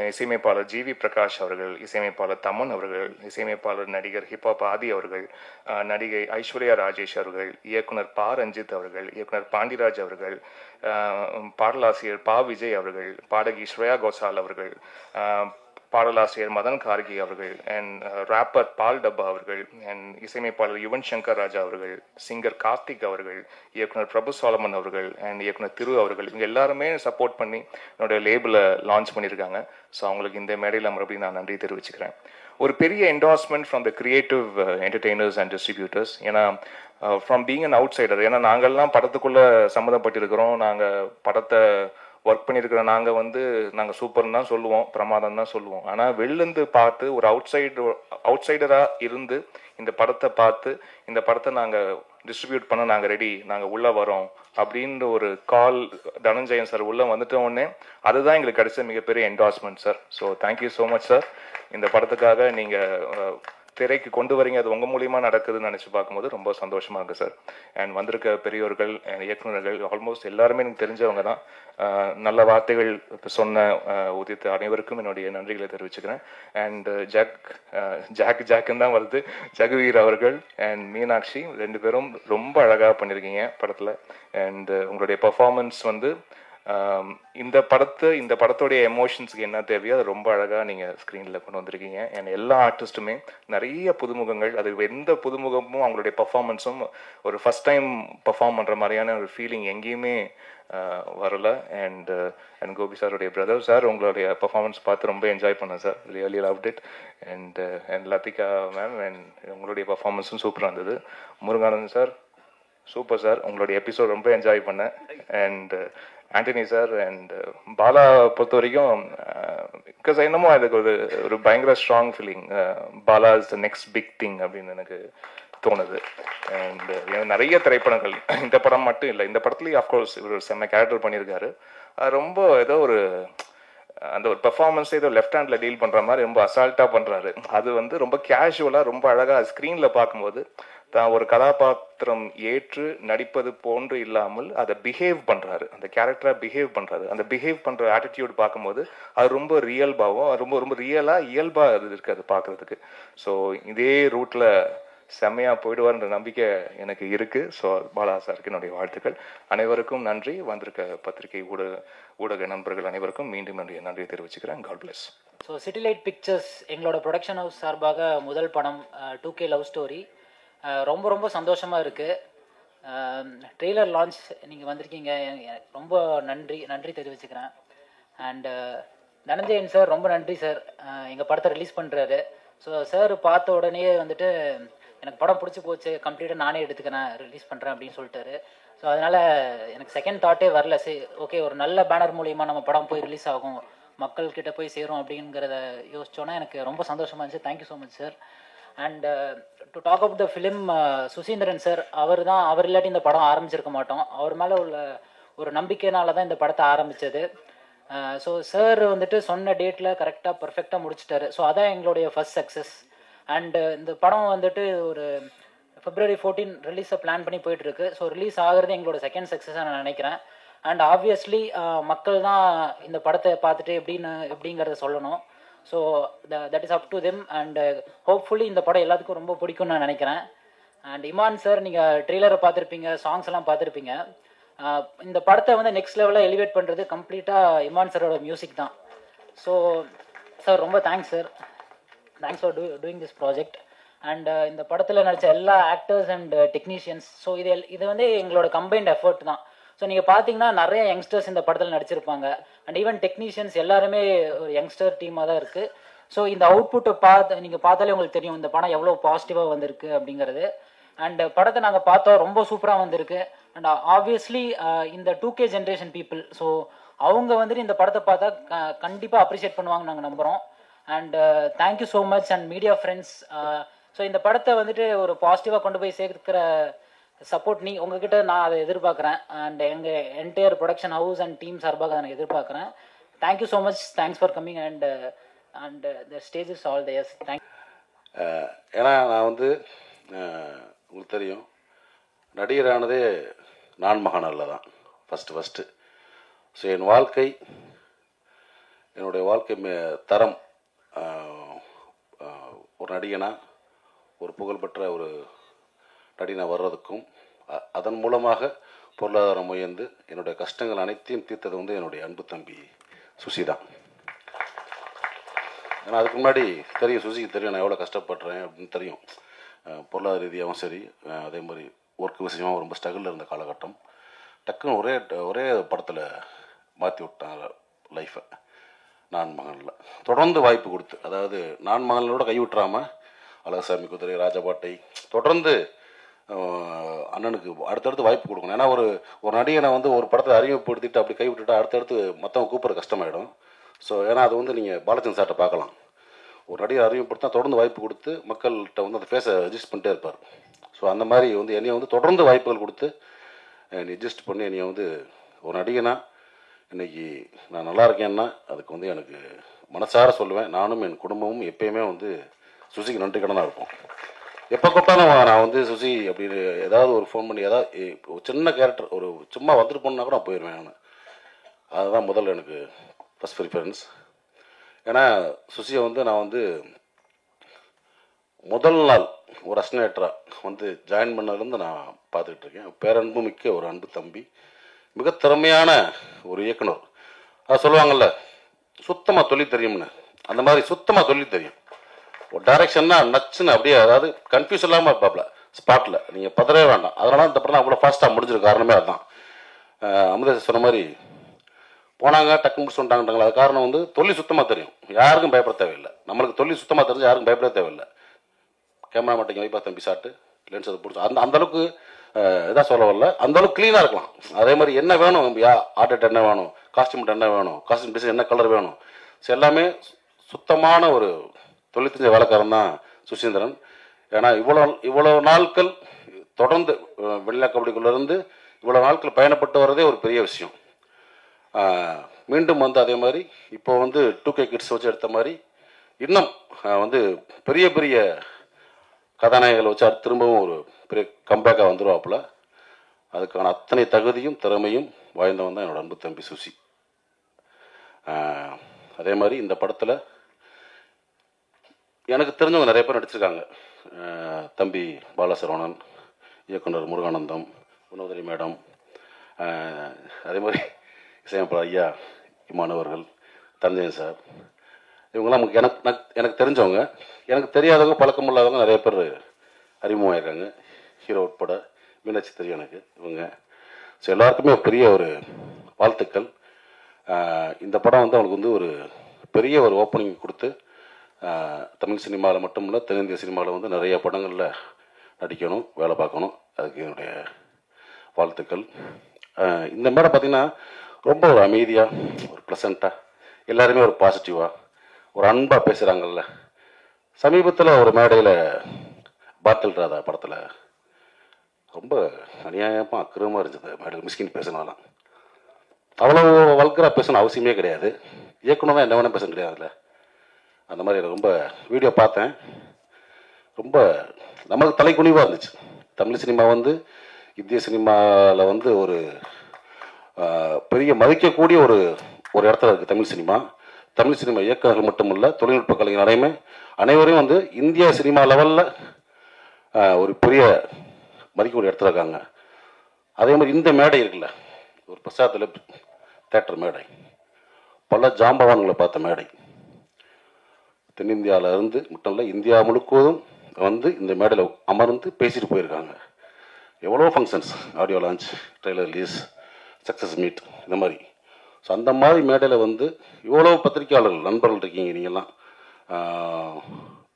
இசையமைப்பாளர் ஜிவி பிரகாஷ் அவர்கள், இசையமைப்பாளர் தமன் அவர்கள், இசையமைப்பாளர் நடிகர் ஹிப்ஹாப் ஆதி அவர்கள், நடிகை ஐஸ்வர்யா ராஜேஷ் அவர்கள், இயக்குனர் பா ரஞ்சித் அவர்கள், இயக்குனர் பாண்டிராஜ் அவர்கள், பாடலாசிரியர் பா விஜய் அவர்கள், பாடகி ஸ்ரேயா கோசால் அவர்கள், பாடலாசிரியர் மதன் கார்கி அவர்கள், அண்ட் ராப்பர் பால் டப்பா அவர்கள், அண்ட் இசையமைப்பாளர் யுவன் சங்கர் ராஜா அவர்கள், சிங்கர் கார்த்திக் அவர்கள், இயக்குனர் பிரபு சாலமன் அவர்கள், அண்ட் இயக்குனர் திரு அவர்கள், இவங்க எல்லாருமே சப்போர்ட் பண்ணி என்னோட லேபிளை லான்ச் பண்ணியிருக்காங்க. ஸோ அவங்களுக்கு இந்த மேடையில் மறுபடியும் நான் நன்றி தெரிவிச்சுக்கிறேன். ஒரு பெரிய endorsement from the creative entertainers and distributors. ஏன்னா from being an outsider, ஏன்னா நாங்கள்லாம் படத்துக்குள்ளே சம்மந்தப்பட்டிருக்கிறோம், நாங்கள் படத்தை ஒர்க் பண்ணியிருக்கிற நாங்கள் சூப்பர்னு தான் சொல்லுவோம், பிரமாதம் தான் சொல்லுவோம். ஆனால் வெளிலேருந்து பார்த்து ஒரு அவுட்சைடராக இருந்து இந்த படத்தை பார்த்து இந்த படத்தை நாங்கள் டிஸ்ட்ரிபியூட் பண்ண நாங்கள் ரெடி, நாங்கள் உள்ளே வரோம் அப்படின்ற ஒரு கால் தனஞ்சயன் சார் உள்ளே வந்துட்டோடனே அதுதான் எங்களுக்கு கிடைச்ச மிகப்பெரிய endorsement sir. So thank you so much sir. இந்த படத்துக்காக நீங்கள் திரைக்கு கொண்டு வரீங்க, அது உங்கள் மூலியமா நடக்குதுன்னு நினச்சி பார்க்கும்போது ரொம்ப சந்தோஷமா இருக்கு சார். அண்ட் வந்திருக்க பெரியோர்கள், இயக்குநர்கள் ஆல்மோஸ்ட் எல்லாருமே எனக்கு தெரிஞ்சவங்க தான். நல்ல வார்த்தைகள் சொன்ன உதித்த அனைவருக்கும் என்னுடைய நன்றிகளை தெரிவிச்சுக்கிறேன். அண்ட் ஜாக்குன்னு தான் வருது, ஜெகவீர் அவர்கள் அண்ட் மீனாட்சி ரெண்டு பேரும் ரொம்ப அழகாக பண்ணியிருக்கீங்க படத்தில். அண்ட் உங்களுடைய பர்ஃபார்மன்ஸ் இந்த படத்தோடைய எமோஷன்ஸுக்கு என்ன தேவையோ அது ரொம்ப அழகாக நீங்கள் ஸ்க்ரீனில் கொண்டு வந்திருக்கீங்க. அண்ட் எல்லா ஆர்டிஸ்ட்டுமே நிறைய புதுமுகங்கள், அது எந்த புதுமுகமும் அவங்களுடைய பர்ஃபார்மன்ஸும் ஒரு ஃபர்ஸ்ட் டைம் பர்ஃபார்ம் பண்ணுற மாதிரியான ஒரு ஃபீலிங் எங்கேயுமே வரல. அண்ட் கோபி சாருடைய பிரதர் சார், உங்களுடைய பர்ஃபார்மன்ஸ் பார்த்து ரொம்ப என்ஜாய் பண்ணேன் sir, really loved it. And Lathika ma'am, and உங்களுடைய பர்ஃபார்மன்ஸும் சூப்பராக இருந்தது. முருகானந்த் சார் சூப்பர் சார், உங்களுடைய எபிசோட் ரொம்ப என்ஜாய் பண்ணேன். And Antony sir and Bala பொறுத்த வரைக்கும் பிகாஸ் என்னமோ அதுக்கு ஒரு பயங்கர strong feeling, Bala is the next big thing அப்படின்னு எனக்கு தோணுது. அண்ட் நிறைய திரைப்படங்கள், இந்த படம் மட்டும் இல்லை, இந்த படத்துலேயும் அஃப்கோர்ஸ் இவர் ஒரு செம்ம கேரக்டர் பண்ணியிருக்காரு. ரொம்ப ஏதோ அந்த ஒரு பெர்ஃபார்மன்ஸை ஏதோ லெஃப்ட் ஹேண்டில் டீல் பண்ணுற மாதிரி ரொம்ப அசால்ட்டாக பண்ணுறாரு. அது ரொம்ப கேஷுவலாக ரொம்ப அழகாக ஸ்க்ரீனில் பார்க்கும்போது தான் ஒரு கதாபாத்திரம் ஏற்று நடிப்பது போன்று இல்லாமல் அதை பிஹேவ் பண்ணுறாரு, அந்த கேரக்டராக பிஹேவ் பண்ணுறாரு. அந்த பிஹேவ் பண்ணுற ஆட்டிடியூட் பார்க்கும்போது அது ரொம்ப ரியல்பாகவும் ரொம்ப ரொம்ப ரியலாக இயல்பாக அது இருக்குது அது பார்க்குறதுக்கு. ஸோ இதே ரூட்டில் செம்மையாக போயிடுவார்ன்ற நம்பிக்கை எனக்கு இருக்குது. ஸோ பாலா சாருக்கு என்னுடைய வாழ்த்துக்கள். அனைவருக்கும் நன்றி. வந்திருக்க பத்திரிகை ஊடக நண்பர்கள் அனைவருக்கும் மீண்டும் நன்றியை தெரிவிச்சுக்கிறேன். God bless. So Citylight Pictures எங்களோட ப்ரொடக்ஷன் ஹவுஸ் சார்பாக முதல் படம் 2K லவ் ஸ்டோரி. ரொம்ப ரொம்ப சந்தோஷமாக இருக்குது. ட்ரெய்லர் லான்ச் நீங்கள் வந்திருக்கீங்க, ரொம்ப நன்றி தெரிவிச்சுக்கிறேன். அண்ட் தனஞ்சயன் சார் ரொம்ப நன்றி சார், எங்கள் படத்தை ரிலீஸ் பண்ணுறாரு. ஸோ சார் பார்த்த உடனே வந்துட்டு எனக்கு படம் பிடிச்சி போச்சு, கம்ப்ளீட்டாக நானே எடுத்துக்கிறேன், ரிலீஸ் பண்ணுறேன் அப்படின்னு சொல்லிட்டாரு. ஸோ அதனால் எனக்கு செகண்ட் தாட்டே வரல. சரி, ஓகே, ஒரு நல்ல பேனர் மூலிமா நம்ம படம் போய் ரிலீஸ் ஆகும், மக்கள்கிட்ட போய் சேரும் அப்படிங்கிறத யோசிச்சோன்னா எனக்கு ரொம்ப சந்தோஷமாக இருந்துச்சு. Thank you so much sir. And to talk up the film, Suseenthiran sir அவர் இல்லாட்டி இந்த படம் ஆரம்பிச்சிருக்க மாட்டோம். அவர் மேலே உள்ள ஒரு நம்பிக்கையினால தான் இந்த படத்தை ஆரம்பித்தது. ஸோ சார் வந்துட்டு சொன்ன டேட்டில் கரெக்டாக பர்ஃபெக்டாக முடிச்சிட்டாரு. ஸோ அதான் எங்களுடைய ஃபர்ஸ்ட் சக்ஸஸ். அண்டு இந்த படம் வந்துட்டு ஒரு February 14 ரிலீஸை பிளான் பண்ணி போயிட்டுருக்கு. ஸோ ரிலீஸ் ஆகிறது எங்களோட செகண்ட் சக்ஸஸாக நான் நினைக்கிறேன். அண்ட் ஆப்வியஸ்லி மக்கள் தான் இந்த படத்தை பார்த்துட்டு எப்படிங்கிறத சொல்லணும். So that is up to them. And hopefully இந்த படம் எல்லாத்துக்கும் ரொம்ப பிடிக்கும்னு நான் நினைக்கிறேன். அண்ட் இமான் சார், நீங்கள் ட்ரெய்லரை பார்த்துருப்பீங்க, சாங்ஸ் எல்லாம் பார்த்துருப்பீங்க. இந்த படத்தை வந்து நெக்ஸ்ட் லெவலில் எலிவேட் பண்ணுறது கம்ப்ளீட்டாக இமான் சாரோட மியூசிக் தான். ஸோ சார் ரொம்ப thanks sir, thanks for doing this project. And இந்த படத்தில் நடித்த எல்லா ஆக்டர்ஸ் அண்ட் டெக்னீஷியன்ஸ், ஸோ இது வந்து எங்களோட கம்பைன்ட் எஃபர்ட் தான். ஸோ நீங்கள் பார்த்தீங்கன்னா நிறைய யங்ஸ்டர்ஸ் இந்த படத்தில் நடிச்சிருப்பாங்க. அண்ட் ஈவன் டெக்னீஷியன்ஸ் எல்லாருமே ஒரு யங்ஸ்டர் டீமாக தான் இருக்குது. ஸோ இந்த அவுட்புட்டை நீங்கள் பார்த்தாலே உங்களுக்கு தெரியும் இந்த படம் எவ்வளோ பாசிட்டிவாக வந்திருக்கு அப்படிங்கிறது. அண்ட் படத்தை நாங்கள் பார்த்தோம், ரொம்ப சூப்பராக வந்திருக்கு. அண்ட் ஆப்வியஸ்லி இந்த 2K ஜென்ரேஷன் பீப்புள், ஸோ அவங்க வந்துட்டு இந்த படத்தை பார்த்தா கண்டிப்பாக அப்ரிஷியேட் பண்ணுவாங்க நாங்கள் நம்புகிறோம். And thank you so much. And media friends, so இந்த படத்தை வந்துட்டு ஒரு பாசிட்டிவாக கொண்டு போய் சேர்க்கிற சப்போர்ட் உங்ககிட்ட நான் அதை எதிர்பார்க்குறேன். அண்ட் எங்கள் entire production house and team சார்பாக நான் எதிர்பார்க்குறேன். Thank you so much, thanks for coming. And the stage is all there's. Thank. ஏன்னா நான் வந்து உங்களுக்கு தெரியும், நடிகரானதே நான் மகானில் தான் ஃபஸ்ட்டு. ஸோ என்னுடைய வாழ்க்கை தரம் ஒரு நடிகனா, ஒரு புகழ்பெற்ற ஒரு நடிகனா வர்றதுக்கும், அதன் மூலமாக பொருளாதாரம் உயர்ந்து என்னுடைய கஷ்டங்கள் அனைத்தையும் தீர்த்தது வந்து என்னுடைய அன்பு தம்பி சுசி தான். ஏன்னா அதுக்கு முன்னாடி தெரியும், சுசிக்கு தெரியும் நான் எவ்வளோ கஷ்டப்படுறேன் அப்படின்னு தெரியும். பொருளாதார ரீதியாகவும் சரி, அதே மாதிரி ஒர்க் விஷயமாக ரொம்ப ஸ்ட்ரகிளில் இருந்த காலகட்டம். டக்குன்னு ஒரே படத்தில் மாற்றி விட்டாங்க லைஃப்பை. நான் மகனில் தொடர்ந்து வாய்ப்பு கொடுத்து, அதாவது நான் மகனோட கைவிட்டுறாமல் அழகசாமி குதிரை, ராஜபாட்டை தொடர்ந்து அண்ணனுக்கு அடுத்தடுத்து வாய்ப்பு கொடுக்கணும். ஏன்னா ஒரு நடிகனை வந்து ஒரு படத்தை அறிமுகப்படுத்திட்டு அப்படி கைவிட்டுட்டா அடுத்தடுத்து மற்றவங்க கூப்பிட்ற கஷ்டமாயிடும். ஸோ ஏன்னா அது வந்து நீங்கள் பாலச்சந்திரன் சார்ட்ட பார்க்கலாம், ஒரு நடிகை அறிமுகப்படுத்தா தொடர்ந்து வாய்ப்பு கொடுத்து மக்கள்கிட்ட வந்து அந்த ஃபேஸை அட்ஜஸ்ட் பண்ணிட்டே இருப்பார். ஸோ அந்த மாதிரி வந்து என்னையை வந்து தொடர்ந்து வாய்ப்புகள் கொடுத்து என்னை அட்ஜஸ்ட் பண்ணி என்னையை வந்து ஒரு நடிகனா இன்றைக்கி நான் நல்லா இருக்கேன்னா அதுக்கு வந்து எனக்கு மனசார சொல்லுவேன். நானும் என் குடும்பமும் எப்பயுமே வந்து சுசிக்கு நன்றி கடனாக இருப்போம். எப்போ கூப்பிட்டாலும் நான் வந்து சுசி அப்படின்னு ஏதாவது ஒரு ஃபோன் பண்ணி ஏதாவது ஒரு சின்ன கேரக்டர் ஒரு சும்மா வந்துட்டு போனா கூட நான் போயிடுவேன். நான் அதுதான் முதல்ல எனக்கு ஃபஸ்ட் ப்ரிஃபரன்ஸ். ஏன்னா சுசியை வந்து நான் வந்து முதல் நாள் ஒரு அஸ்னேட்டராக வந்து ஜாயின் பண்ணதுலேருந்து நான் பார்த்துக்கிட்டு இருக்கேன். பேரன்பு மிக்க ஒரு அன்பு தம்பி, மிக திறமையான ஒரு இயக்குனர். அது சொல்லுவாங்கள்ல சுத்தமாக தொழில் தெரியும்னு, அந்த மாதிரி சுத்தமாக தொழில் தெரியும். ஒரு டைரக்ஷன்னா நச்சுன்னு அப்படியே, அதாவது கன்ஃபியூஸ் இல்லாமல் இருப்பாப்ல ஸ்பாட்டில், நீங்கள் பதறவே வேண்டாம். அதனால இந்த படம் அவ்வளோ ஃபாஸ்ட்டாக முடிஞ்சிருக்க காரணமே அதுதான். அமுதேஷ் சொன்ன மாதிரி போனாங்க டக்கு முடிச்சு வந்துட்டாங்கட்டாங்களா, அது காரணம் வந்து தொழில் சுத்தமாக தெரியும், யாருக்கும் பயப்பட தேவையில்லை. நம்மளுக்கு தொழில் சுத்தமாக தெரிஞ்சு யாருக்கும் பயப்பட தேவையில்லை. கேமரா மாட்டிங்க வைப்பா தம்பி ஷாட்டு லென்ஸ் அதை பிடிச்சி அந்தளவுக்கு இதாக சொல்ல வரல, அந்தளவுக்கு க்ளீனாக இருக்கலாம். அதே மாதிரி என்ன வேணும், ஆர்டர் என்ன வேணும், காஸ்டியூம் என்ன வேணும், காஸ்டியூம் டிசைன் என்ன கலர் வேணும், ஸோ எல்லாமே சுத்தமான ஒரு தொழில் தெரிஞ்ச வேலைக்காரன் தான் சுசீந்திரன். ஏன்னா இவ்வளோ நாட்கள் தொடர்ந்து வெள்ளை கபடிக்குள்ளேருந்து இவ்வளோ நாட்கள் பயணப்பட்டு வர்றதே ஒரு பெரிய விஷயம். மீண்டும் வந்து அதே மாதிரி இப்போ வந்து 2K கிட்ஸ் வச்சு எடுத்த மாதிரி இன்னும் வந்து பெரிய பெரிய கதாநாயகங்களை வச்சு அடுத்து திரும்பவும் ஒரு பெரிய கம்பேக்காக வந்துடுவாப்புல. அதுக்கான அத்தனை தகுதியும் திறமையும் வாய்ந்தவன் தான் என்னோட அன்பு தம்பி சுசி. அதே மாதிரி இந்த படத்தில் எனக்கு தெரிஞ்சவங்க நிறைய பேர் நடிச்சிருக்காங்க. தம்பி பாலசரவணன், இயக்குனர் முருகானந்தம், வினோதரி மேடம், அதே மாதிரி இசையமைப்பாளர் ஐயா இமானவர்கள், தஞ்சயன் சார், இவங்கெல்லாம் எனக்கு தெரிஞ்சவங்க. எனக்கு தெரியாதவங்க, பழக்கம் இல்லாதவங்க நிறைய பேர் அறிமுகமாயிருக்காங்க, ஹீரோ உட்பட. மீனாட்சி தெரியும் எனக்கு இவங்க. ஸோ எல்லாருக்குமே பெரிய ஒரு வாழ்த்துக்கள். இந்த படம் வந்து அவங்களுக்கு வந்து ஒரு பெரிய ஒரு ஓப்பனிங் கொடுத்து தமிழ் சினிமாவில் மட்டும் இல்லை, தென்னிந்திய சினிமாவில் வந்து நிறைய படங்களில் நடிக்கணும், வேலை பார்க்கணும். அதுக்கு என்னுடைய வாழ்த்துக்கள். இந்த மேடை பார்த்திங்கன்னா ரொம்ப ஒரு அமைதியாக, ஒரு ப்ளசண்ட்டாக, எல்லாருமே ஒரு பாசிட்டிவாக, ஒரு அன்பாக பேசுகிறாங்கல்ல. சமீபத்தில் ஒரு மேடையில் பாட்டில் ராதா படத்தில் ரொம்ப அநியாயமாக அக்கிரமாக இருந்தது மேடையில் மிஸ்கின் பேசினாலாம். அவ்வளோ வல்கராக பேசணும் அவசியமே கிடையாது. இயக்குனர் என்ன வேணால் பேச கிடையாதுல்ல. அந்த மாதிரி ரொம்ப வீடியோ பார்த்தேன். ரொம்ப நமக்கு தலைக்குனிவாக இருந்துச்சு. தமிழ் சினிமா வந்து இந்திய சினிமாவில் வந்து ஒரு பெரிய மதிக்கக்கூடிய ஒரு இடத்துல இருக்குது தமிழ் சினிமா. தமிழ் சினிமா இயக்குநர்கள் மட்டுமல்ல, தொழில்நுட்ப கலைஞர் அனைவரையும் வந்து இந்திய சினிமா லெவலில் ஒரு பெரிய மதிக்கக்கூடிய இடத்துல இருக்காங்க. அதே மாதிரி இந்த மேடை இருக்குல்ல, ஒரு பிரசாத்தில் தேட்டர் மேடை, பல ஜாம்பவான்களை பார்த்த மேடை. தென்னிந்தியாவில் இருந்து மட்டும் இல்லை, இந்தியா முழுவதும் வந்து இந்த மேடையில் அமர்ந்து பேசிட்டு போயிருக்காங்க. எவ்வளோ functions, audio launch, trailer release, success meet, இந்த மாதிரி. ஸோ அந்த மாதிரி மேடையில் வந்து இவ்வளோ பத்திரிக்கையாளர்கள் நண்பர்கள் இருக்கீங்க. நீங்கள்லாம்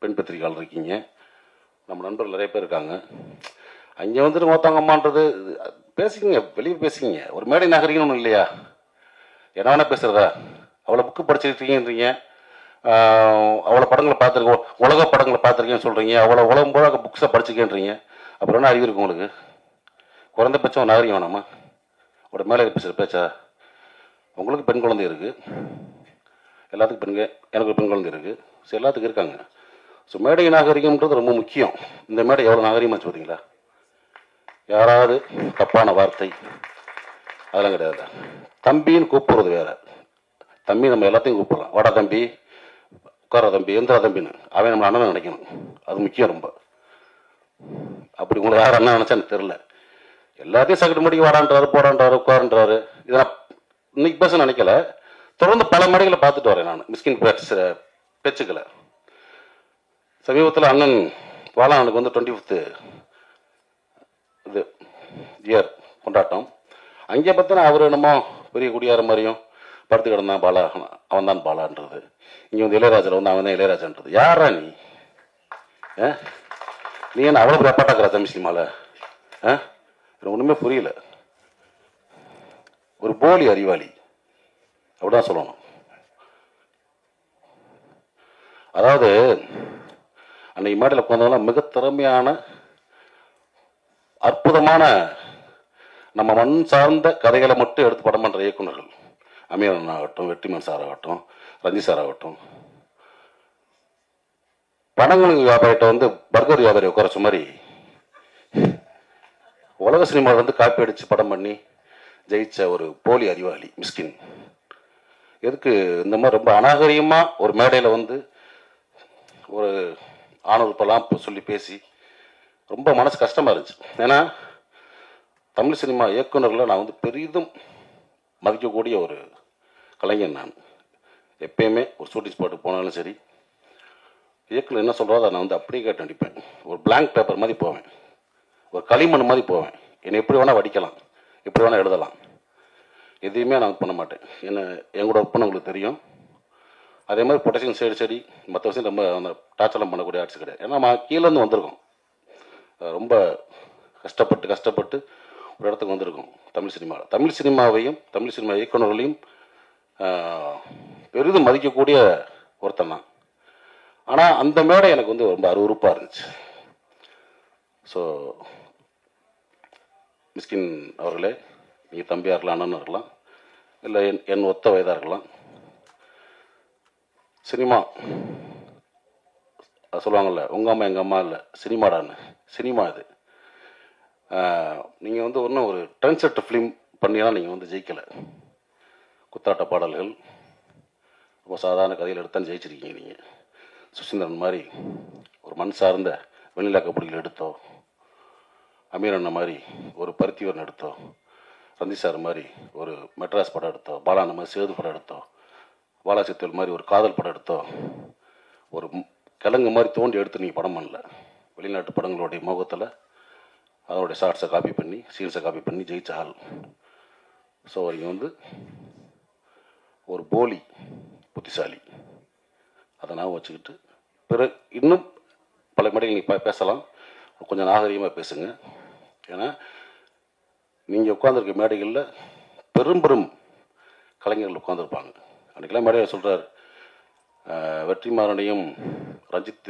பெண் பத்திரிக்கையாளர் இருக்கீங்க, நம்ம நண்பர்கள் நிறைய பேர் இருக்காங்க. அங்கே வந்துட்டு மொத்தவங்க அம்மான்றது பேசிக்கிங்க, வெளியே பேசிக்கிங்க. ஒரு மேடை நகரிங்கன்னு ஒன்றும் இல்லையா? என்ன வேணால் பேசுகிறதா? அவ்வளோ புக்கு படிச்சிருக்கீங்கன்றீங்க, அவ்வளோ படங்களை பார்த்துருக்கோம், உலக படங்களை பார்த்துருக்கேன்னு சொல்கிறீங்க, அவ்வளோ உலகம் போல புக்ஸை படிச்சிருக்கேன்றீங்க. அப்புறம் என்ன அறிவு இருக்கு உங்களுக்கு? குறைந்தபட்சம் நகரியம் வேணாமா? ஒரு மேலே பேசுகிற பேச்சா? உங்களுக்கு பெண் குழந்தை இருக்குது, எல்லாத்துக்கும் எனக்கு பெண் குழந்தை இருக்குது, ஸோ எல்லாத்துக்கும் இருக்காங்க. ஸோ மேடை நாகரிகம்ன்றது ரொம்ப முக்கியம். இந்த மேடை எவ்வளோ நாகரிகமாச்சு பார்த்தீங்களா? யாராவது தப்பான வார்த்தை அதெல்லாம் கிடையாது. தம்பின்னு கூப்பிடுறது வேற. தம்பி நம்ம எல்லாத்தையும் கூப்பிடலாம், வாடா தம்பி, உட்கார தம்பி, எந்திரா தம்பின்னு. அவன் நம்ம அண்ணன் நினைக்கணும், அது முக்கியம் ரொம்ப. அப்படி உங்களை யார் அண்ணன் நினைச்சா எனக்கு தெரில. எல்லாத்தையும் சக்கட்டு மடிக்கு வாடான்றாரு, போடான்றாரு, உட்காருன்றாரு. இதை நான் இன்னைக்கு பேச நினைக்கல, தொடர்ந்து பல மேடைகளை பார்த்துட்டு வரேன் நான் மிஸ்கின் பேச்சுக்களை. சமீபத்தில் அண்ணன் பாலானுக்கு வந்து 25th இது இயர் கொண்டாட்டம். அங்கே பார்த்தா அவர் என்னமோ பெரிய குடியார மாதிரியும் படுத்து கிடந்தான் பாலா, அவன் தான் பாலான்றது. இங்கே வந்து இளையராஜில் வந்து அவன் தான் இளையராஜான்றது. யாரா நீ? நீ என்ன அவ்வளோ பெரிய அப்பாட்டாக்குறா தமிழ் சினிமாவில்? எனக்கு ஒன்றுமே புரியல. ஒரு போலி அறிவாளி அப்படிதான் சொல்லணும். அதாவது அன்னைக்கு மேடையில் உட்காந்தவங்களாம் மிக திறமையான, அற்புதமான, நம்ம மண் சார்ந்த கதைகளை மட்டும் எடுத்து படம் பண்ணுற இயக்குநர்கள். அமீரன் ஆகட்டும், வெற்றிமன் சார் ஆகட்டும், ரஞ்சித் சார் ஆகட்டும். படங்களுக்கு வியாபாரிகிட்ட வந்து பர்கர் வியாபாரி உட்காரச்ச மாதிரி உலக சினிமாவில் வந்து காப்பி அடித்து படம் பண்ணி ஜெயிச்ச ஒரு போலி அறிவாளி மிஸ்கின். எதுக்கு இந்த மாதிரி ரொம்ப அநாகரிகமாக ஒரு மேடையில் வந்து ஒரு ஆணுறுப்பெல்லாம் சொல்லி பேசி ரொம்ப மனசு கஷ்டமாக இருந்துச்சு. ஏன்னா தமிழ் சினிமா இயக்குநர்களை நான் வந்து பெரிதும் மதிக்கக்கூடிய ஒரு கலைஞன். நான் எப்பயுமே ஒரு ஷூட்டிங் ஸ்பாட்டுக்கு போனாலும் சரி, இயக்குனர் என்ன சொல்கிறதோ நான் வந்து அப்படியே கேட்டு நடிப்பேன். ஒரு பிளாங்க் பேப்பர் மாதிரி போவேன், ஒரு களிமண் மாதிரி போவேன். என்னை எப்படி வேணால் வடிக்கலாம், எப்படி வேணால் எழுதலாம், எதையுமே நான் பண்ண மாட்டேன். என்ன எங்களோட ஒர்க் பண்ண உங்களுக்கு தெரியும். அதே மாதிரி பொட்டேஷன் சரி மற்ற விஷயம் ரொம்ப அந்த டார்ச்சர்லாம் பண்ணக்கூடிய ஆர்ட்ஸ் கிடையாது. ஏன்னா நம்ம கீழேருந்து வந்திருக்கோம், ரொம்ப கஷ்டப்பட்டு ஒரு இடத்துக்கு வந்திருக்கோம். தமிழ் சினிமாவையும் தமிழ் சினிமா இயக்குநர்களையும் பெரிதும் மதிக்கக்கூடிய ஒருத்தன் தான். ஆனால் அந்த மேடை எனக்கு வந்து ரொம்ப அருவருப்பாக இருந்துச்சு. ஸோ மிஸ்கின் அவர்களே, நீங்கள் தம்பியாக இருக்கலாம், அண்ணன் இருக்கலாம், இல்லை என் ஒத்த வயதாக இருக்கலாம். சினிமா சொல்லுவாங்கள்ல, உங்கள் அம்மா எங்கள் அம்மா இல்லை சினிமாடான்னு. சினிமா இது. நீங்கள் வந்து ஒன்றும் ஒரு ட்ரெண்ட் செட் ஃபிலிம் பண்ணியெல்லாம் நீங்கள் வந்து ஜெயிக்கலை. குத்தாட்ட பாடல்கள், ரொம்ப சாதாரண கதையில் எடுத்தான்னு ஜெயிச்சிருக்கீங்க நீங்கள். சுசீந்திரன் மாதிரி ஒரு மண் சார்ந்த வெண்ணிலா கபடியில் எடுத்தோம், அமீர் அண்ணன் மாதிரி ஒரு பருத்திவரன் எடுத்தோம், ரந்தி சார் மாதிரி ஒரு மெட்ராஸ் படம் எடுத்தோம், பாலா அண்ணன் மாதிரி சேது படம் எடுத்தோம், பாலாசித்தல் மாதிரி ஒரு காதல் படம் எடுத்தோம். ஒரு கிழங்கு மாதிரி தோண்டி எடுத்து நீங்கள் படம் பண்ணல. வெளிநாட்டு படங்களுடைய முகத்தில் அதனுடைய ஷார்ட்ஸை காப்பி பண்ணி, சீன்ஸை காப்பி பண்ணி ஜெயிச்ச ஆள். ஸோ நீங்கள் வந்து ஒரு போலி புத்திசாலி, அதை நான் வச்சுக்கிட்டு பிறகு இன்னும் பல மேடைகள் நீங்கள் பேசலாம். கொஞ்சம் நாகரிகமாக பேசுங்க. ஏன்னா நீங்கள் உட்காந்துருக்க மேடைகளில் பெரும் பெரும் கலைஞர்கள் உட்காந்துருப்பாங்க. அன்றைக்கெல்லாம் மேடையில் சொல்கிறார், வெற்றிமாறனையும் ரஞ்சித்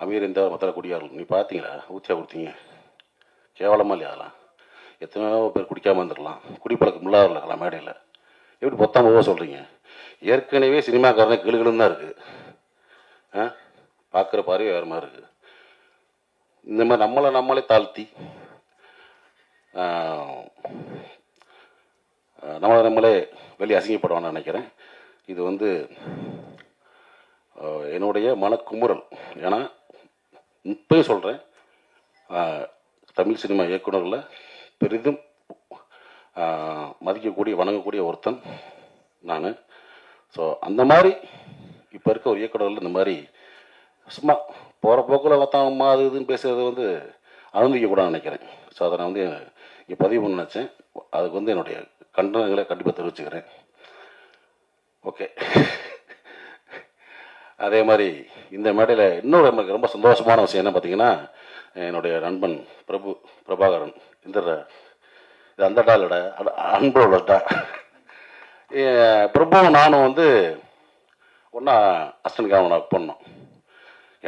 அமீர் இந்த மற்ற குடியார்கள் நீ பார்த்தீங்களா, ஊற்றியா கொடுத்தீங்க, கேவலமாக இல்லையா? அதெல்லாம் எத்தனையோ பேர் குடிக்காமல் இருந்துடலாம், குடிப்பழக்கம் இல்லாத இருக்கலாம். மேடையில் எப்படி பொத்தாம சொல்கிறீங்க? ஏற்கனவே சினிமாக்காரனே கிளுகிளுன்னு தான் இருக்குது. பார்க்குற பார்வை வேறு மாதிரி இருக்குது. இந்த மாதிரி நம்மளே தாழ்த்தி நம்மளே வெளியே அசிங்கப்படுவான்னு நினைக்கிறேன். இது வந்து என்னுடைய மனக்குமுறல். ஏன்னா இப்பயும் சொல்கிறேன், தமிழ் சினிமா இயக்குநரில் பெரிதும் மதிக்கக்கூடிய வணங்கக்கூடிய ஒருத்தன் நான். ஸோ அந்த மாதிரி இப்போ இருக்க ஒரு இயக்குநர்கள் இந்த மாதிரி சும்மா போகிற போக்கில் மற்றவங்க அது இதுன்னு பேசுகிறது வந்து அனுமதிக்கக்கூடாதுன்னு நினைக்கிறேன். ஸோ அதை நான் வந்து இங்கே பதிவு பண்ண நினச்சேன். அதுக்கு வந்து என்னுடைய கண்டனங்களை கண்டிப்பாக தெரிவிச்சுக்கிறேன். ஓகே. அதே மாதிரி இந்த மேடையில் இன்னொரு எனக்கு ரொம்ப சந்தோஷமான விஷயம் என்ன பார்த்தீங்கன்னா, என்னுடைய நண்பன் பிரபாகரன் இந்த இது அந்த டாலோட அன்போடா பிரபுவும் நானும் வந்து ஒன்றா அசிஸ்டன்ட் கேமரா ஒர்க் பண்ணோம்.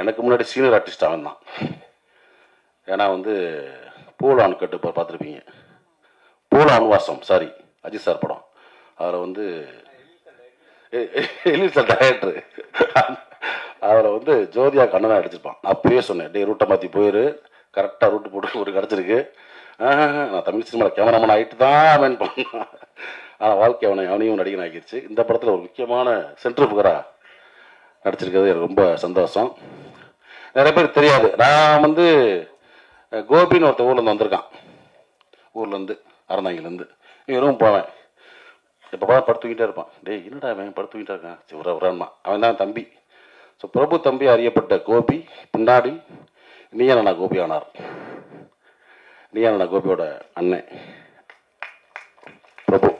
எனக்கு முன்னாடி சீனியர் ஆர்டிஸ்ட் அவன் தான். ஏன்னா வந்து பூலான் கட்டு பார்த்துருப்பீங்க, பூலான் வாசம் சாரி அஜித் சார் படம். அதில் வந்து எலிட் சார் டைரக்டரு, அதில் வந்து ஜோதியா கண்ணனாக அடிச்சிருப்பான். அப்பயே சொன்னேன், டே ரூட்டை மாற்றி போயிரு, கரெக்டாக ரூட்டு போட்டு ஒரு கிடச்சிருக்கு. நான் தமிழ் சினிமாவில் கேமராமேன் ஆகிட்டு தான் மேன் பண்ணேன். ஆனால் வாழ்க்கை அவனையும் நடிகன் ஆகிடுச்சு. இந்த படத்தில் ஒரு முக்கியமான சென்ட்ரு புகராக நடிச்சிருக்கிறது எனக்கு ரொம்ப சந்தோஷம். நிறைய பேர் தெரியாது, நான் வந்து கோபின்னு ஒருத்தர் ஊர்லேருந்து வந்திருக்கான், ஊர்லேருந்து அறந்தாங்கிலேருந்து. இவரும் போவேன், இப்போ படுத்துக்கிட்டே இருப்பான். டேய் என்னடா அவன் படுத்துக்கிட்டே இருக்கான், சிவரான்மா அவன் தான் தம்பி. ஸோ பிரபு தம்பி அறியப்பட்ட கோபி பின்னாடி நீயான கோபி ஆனார். நீயான கோபியோட அண்ணன் பிரபு.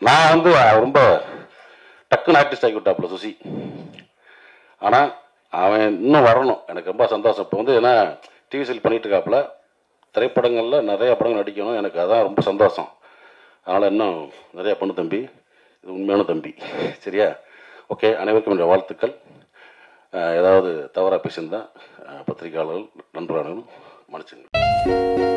நான் வந்து ரொம்ப டக்குன்னு ஆர்டிஸ்ட் ஆகி விட்டாப்புல சுசி. ஆனால் அவன் இன்னும் வரணும், எனக்கு ரொம்ப சந்தோஷம். இப்போ வந்து ஏன்னா டிவி சீரியல் பண்ணிட்டு இருக்காப்புல, திரைப்படங்களில் நிறைய படங்கள் நடிக்கணும், எனக்கு அதான் ரொம்ப சந்தோஷம். அதனால் இன்னும் நிறையா பண்ணு தம்பி, இது உண்மையான தம்பி, சரியா? ஓகே, அனைவருக்கும் என்னுடைய வாழ்த்துக்கள். ஏதாவது தவறாக பேசியிருந்தால் பத்திரிகையாளர்கள் நண்பர்களும் மன்னிச்சுங்க.